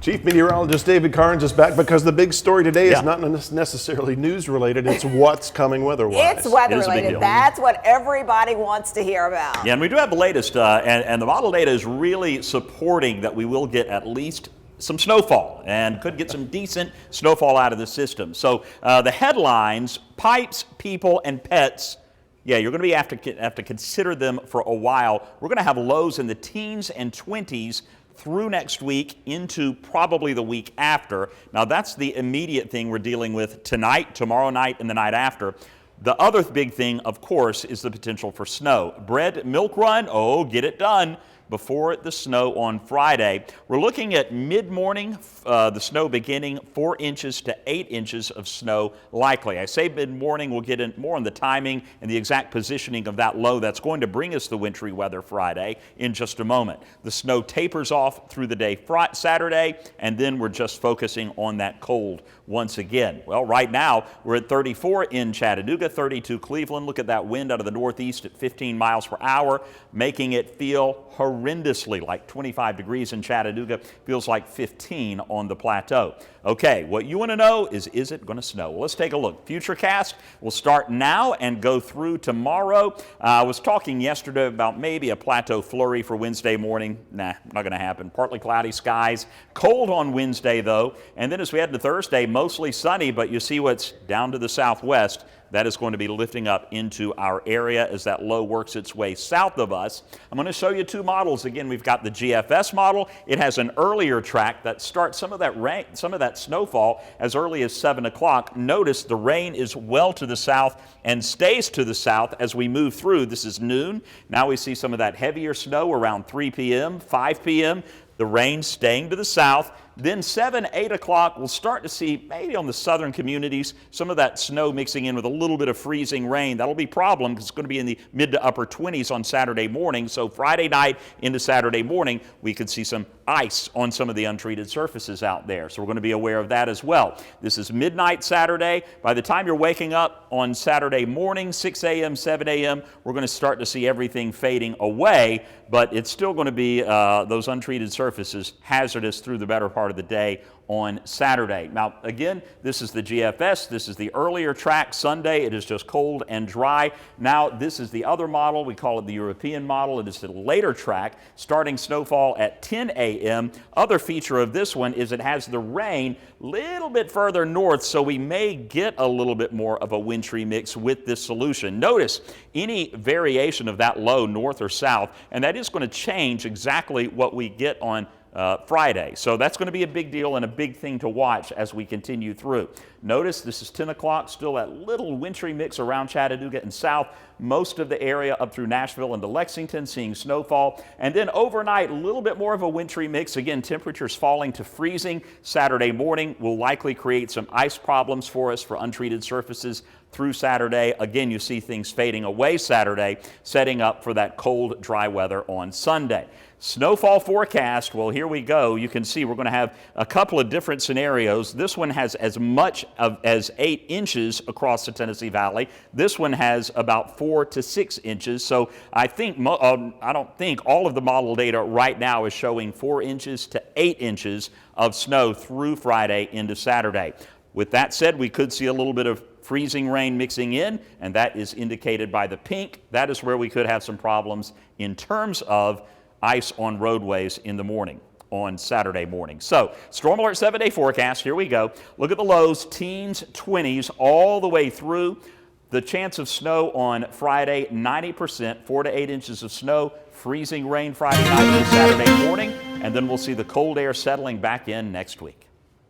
Chief Meteorologist David Karnes is back because the big story today is not necessarily news related. It's what's coming weather-wise. It's weather related. That's what everybody wants to hear about. Yeah, and we do have the latest, and the model data is really supporting that we will get at least some snowfall and could get some decent snowfall out of the system. So the headlines: pipes, people, and pets. Yeah, you're going to have to consider them for a while. We're going to have lows in the teens and 20s through next week into probably the week after. Now that's the immediate thing we're dealing with tonight, tomorrow night, and the night after. The other big thing, of course, is the potential for snow. Bread milk run, oh, get it done before the snow on Friday. We're looking at mid-morning, the snow beginning 4 inches to 8 inches of snow likely. I say mid-morning, we'll get in more on the timing and the exact positioning of that low that's going to bring us the wintry weather Friday in just a moment. The snow tapers off through the day Saturday, and then we're just focusing on that cold once again. Well, right now we're at 34 in Chattanooga, 32 Cleveland. Look at that wind out of the northeast at 15 miles per hour, making it feel horrendously like 25 degrees in Chattanooga. Feels like 15 on the plateau. Okay, what you want to know is it going to snow? Well, let's take a look. Futurecast will start now and go through tomorrow. I was talking yesterday about maybe a plateau flurry for Wednesday morning. Nah, not going to happen. Partly cloudy skies. Cold on Wednesday, though. And then as we head to Thursday, mostly sunny, but you see what's down to the southwest. That is going to be lifting up into our area as that low works its way south of us. I'm going to show you two models. Again, we've got the GFS model. It has an earlier track that starts some of that rain, some of that snowfall as early as 7 o'clock. Notice the rain is well to the south and stays to the south as we move through. This is noon. Now we see some of that heavier snow around 3 p.m., 5 p.m. The rain staying to the south. Then 7, 8 o'clock, we'll start to see maybe on the southern communities some of that snow mixing in with a little bit of freezing rain. That'll be a problem because it's going to be in the mid to upper 20s on Saturday morning. So Friday night into Saturday morning, we could see some ice on some of the untreated surfaces out there. So we're going to be aware of that as well. This is midnight Saturday. By the time you're waking up on Saturday morning, 6 a.m., 7 a.m., we're going to start to see everything fading away, but it's still going to be those untreated surfaces hazardous through the better part of the day on Saturday. Now, again, this is the GFS. This is the earlier track. Sunday, it is just cold and dry. Now, this is the other model. We call it the European model. It is the later track, starting snowfall at 10 a.m. Other feature of this one is it has the rain a little bit further north, so we may get a little bit more of a wintry mix with this solution. Notice any variation of that low north or south, and that is going to change exactly what we get on Friday. So that's going to be a big deal and a big thing to watch as we continue through. Notice this is 10 o'clock, still that little wintry mix around Chattanooga and south. Most of the area up through Nashville into Lexington seeing snowfall. And then overnight, a little bit more of a wintry mix. Again, temperatures falling to freezing. Saturday morning will likely create some ice problems for us for untreated surfaces through Saturday. Again, you see things fading away Saturday, setting up for that cold, dry weather on Sunday. Snowfall forecast, well, here we go. You can see we're going to have a couple of different scenarios. This one has as much as 8 inches across the Tennessee Valley. This one has about 4 to 6 inches. So I don't think all of the model data right now is showing 4 inches to 8 inches of snow through Friday into Saturday. With that said, we could see a little bit of freezing rain mixing in, and that is indicated by the pink. That is where we could have some problems in terms of ice on roadways in the morning on Saturday morning. So, Storm Alert 7-day forecast, here we go. Look at the lows, teens, 20s, all the way through. The chance of snow on Friday, 90%, 4 to 8 inches of snow, freezing rain Friday night to Saturday morning, and then we'll see the cold air settling back in next week.